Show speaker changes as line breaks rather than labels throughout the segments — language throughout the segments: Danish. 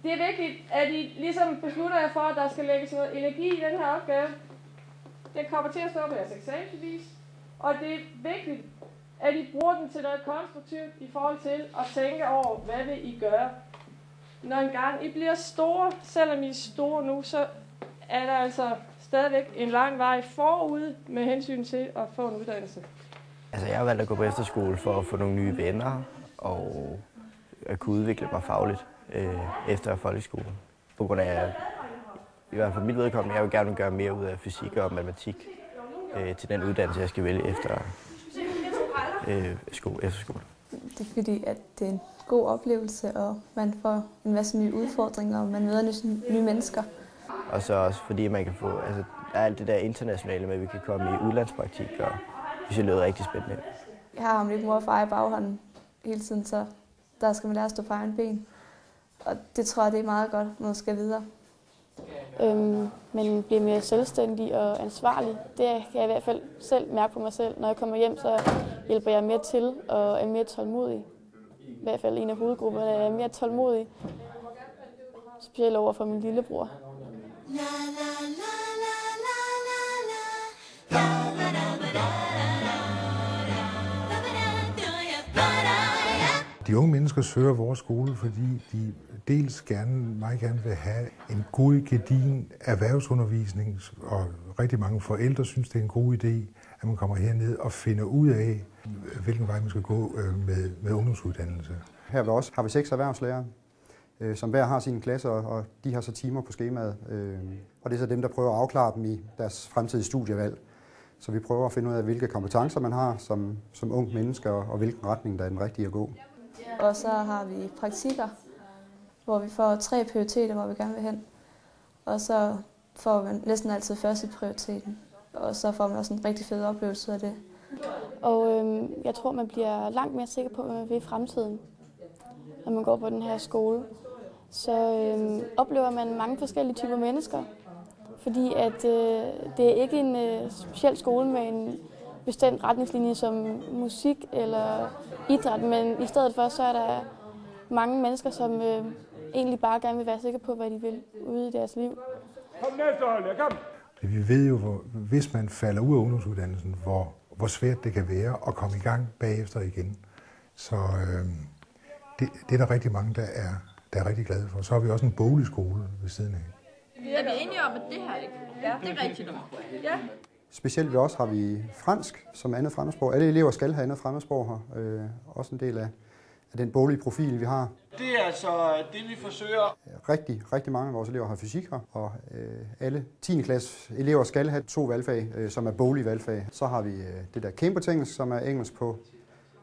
Det er vigtigt, at I ligesom beslutter jer for, at der skal lægges noget energi i den her opgave. Den kommer til at stå på jeres eksamensbevis. Og det er vigtigt, at I bruger den til noget konstruktivt i forhold til at tænke over, hvad vil I gøre. Når engang I bliver store, selvom I er store nu, så er der altså stadigvæk en lang vej forude med hensyn til at få en uddannelse.
Altså, jeg har valgt at gå på efterskole for at få nogle nye venner og at kunne udvikle mig fagligt efter folkeskolen. På grund af, i hvert fald mit vedkommende, jeg vil gerne gøre mere ud af fysik og matematik til den uddannelse, jeg skal vælge efter efterskole.
Det er fordi, at det er en god oplevelse, og man får en masse nye udfordringer, og man møder nye mennesker.
Og så også fordi man kan få alt det der internationale med, at vi kan komme i udlandspraktik, og det synes jeg lyder rigtig spændende.
Jeg har lidt mor og far i baghånden hele tiden, så der skal man lære at stå på egen ben. Og det tror jeg, det er meget godt, når man skal videre.
Man bliver mere selvstændig og ansvarlig. Det kan jeg i hvert fald selv mærke på mig selv. Når jeg kommer hjem, så hjælper jeg mere til og er mere tålmodig. I hvert fald en af hovedgrupperne er mere tålmodig. Specielt over for min lillebror.
De unge mennesker søger vores skole, fordi de dels meget gerne vil have en god, gedigen erhvervsundervisning, og rigtig mange forældre synes, det er en god idé, at man kommer herned og finder ud af, hvilken vej man skal gå med ungdomsuddannelse.
Her ved os har vi 6 erhvervslærere, som hver har sine klasser, og de har så timer på skemaet. Og det er så dem, der prøver at afklare dem i deres fremtidige studievalg. Så vi prøver at finde ud af, hvilke kompetencer man har som ung menneske, og hvilken retning, der er den rigtige at gå.
Og så har vi praktikker, hvor vi får 3 prioriteter, hvor vi gerne vil hen. Og så får man næsten altid første prioriteten. Og så får man også en rigtig fed oplevelse af det.
Og jeg tror, man bliver langt mere sikker på, hvad man vil i fremtiden, når man går på den her skole. Så oplever man mange forskellige typer mennesker. Fordi at det er ikke en speciel skole med en bestemt retningslinje som musik eller idræt, men i stedet for så er der mange mennesker, som egentlig bare gerne vil være sikre på, hvad de vil ude i deres liv.
Kom næste hold, kom! Vi ved jo, hvis man falder ud af ungdomsuddannelsen, hvor svært det kan være at komme i gang bagefter igen. Så det er der rigtig mange, der er rigtig glade for. Så har vi også en boglig skole ved siden af.
Er vi enige om, at det her ikke? Ja. Det er rigtigt. Ja.
Specielt ved os har vi fransk som andet fremmedsprog. Alle elever skal have andet fremmedsprog her. Også en del af den boglige profil, vi har.
Det er altså det, vi forsøger.
Rigtig mange af vores elever har fysik her, og alle 10. klasse elever skal have 2 valgfag, som er boglige valgfag. Så har vi det der Cambridge-engelsk, som er engelsk på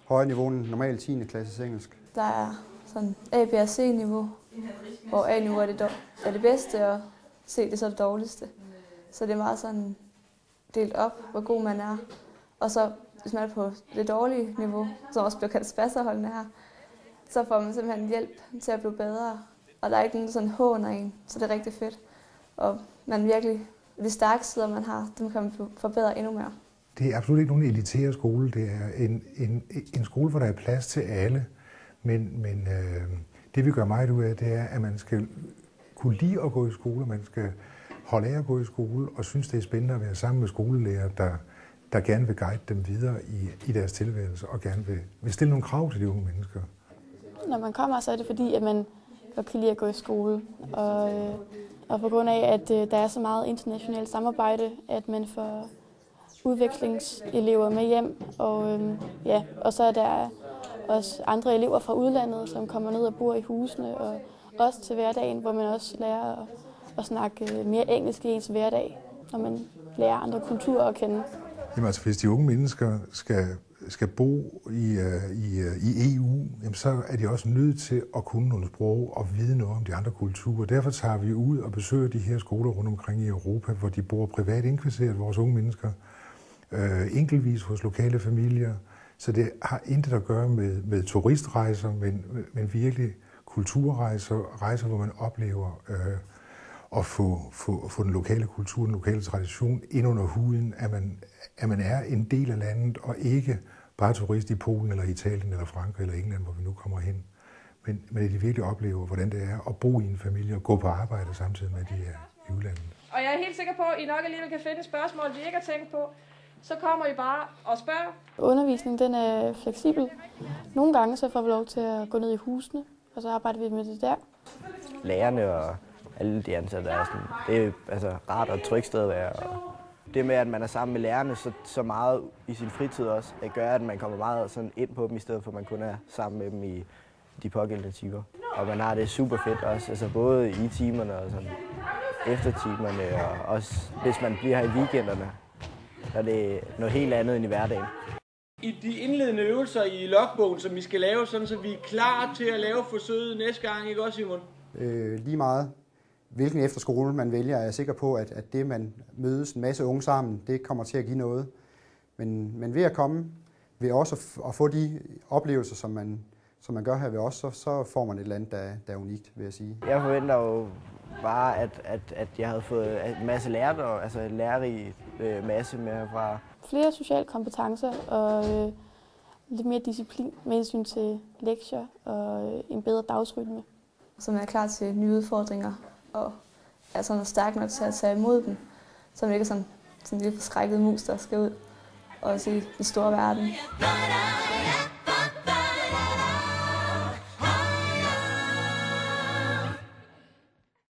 højere niveau end normalt 10. klasses engelsk.
Der er sådan A, B og C-niveau, hvor A-niveau er det bedste, og C det er så det dårligste. Så det er meget sådan delt op, hvor god man er. Og så, hvis man er på det dårlige niveau, som også bliver kaldt spasserholdene her, så får man simpelthen hjælp til at blive bedre. Og der er ikke nogen sådan håner en, så det er rigtig fedt. Og man virkelig, de stærke sider, man har, dem kan man forbedre endnu mere.
Det er absolut ikke nogen elitær skole. Det er en skole, hvor der er plads til alle. Men det vi gør meget ud af, det er, at man skal kunne lide at gå i skole, man skal holde af at gå i skole, og synes, det er spændende at være sammen med skolelærer, der gerne vil guide dem videre i deres tilværelse, og gerne vil stille nogle krav til de unge mennesker.
Når man kommer, så er det fordi, at man godt kan lide at gå i skole, og på grund af, at der er så meget internationalt samarbejde, at man får udvekslingselever med hjem, og så er der også andre elever fra udlandet, som kommer ned og bor i husene, og også til hverdagen, hvor man også lærer at snakke mere engelsk i ens hverdag, når man lærer andre kulturer at kende.
Jamen altså, hvis de unge mennesker skal bo i EU, jamen, så er de også nødt til at kunne nogle sprog og vide noget om de andre kulturer. Derfor tager vi ud og besøger de her skoler rundt omkring i Europa, hvor de bor privat indkvarteret, vores unge mennesker, enkeltvis hos lokale familier. Så det har intet at gøre med turistrejser, men virkelig kulturrejser, hvor man oplever at få den lokale kultur, den lokale tradition ind under huden, at man er en del af landet, og ikke bare turist i Polen eller Italien eller Frankrig eller England, hvor vi nu kommer hen. men at de virkelig oplever, hvordan det er at bo i en familie og gå på arbejde samtidig med, at de er i udlandet.
Og jeg er helt sikker på, at I nok alligevel kan finde spørgsmål, vi ikke har tænkt på. Så kommer I bare og spørger.
Undervisningen den er fleksibel. Nogle gange så får vi lov til at gå ned i husene, og så arbejder vi med det der.
Lærerne og alle de ansatte er sådan, det er altså rart og et trygt sted at være. Og det med, at man er sammen med lærerne så meget i sin fritid også, det gør, at man kommer meget sådan ind på dem, i stedet for at man kun er sammen med dem i de pågældende timer. Og man har det super fedt også, altså både i timerne og sådan efter timerne, og også hvis man bliver her i weekenderne, så er det noget helt andet end i hverdagen.
I de indledende øvelser i logbogen, som vi skal lave, sådan så vi er klar til at lave forsøget næste gang, ikke også, Simon?
Lige meget hvilken efterskole man vælger, er jeg sikker på, at det, man mødes en masse unge sammen, det kommer til at give noget. Men ved at komme, ved også at få de oplevelser, som man gør her ved os, så får man et eller andet, der er unikt, vil jeg sige.
Jeg forventer jo bare, at jeg havde fået en masse lært, og altså en lærerig masse med herfra.
Flere sociale kompetencer og lidt mere disciplin med hensyn til lektier og en bedre dagsrytme.
Så man er klar til nye udfordringer og er sådan stærk nok til at tage imod dem, så man ikke er sådan en lille forskrækket mus, der skal ud og se den store verden.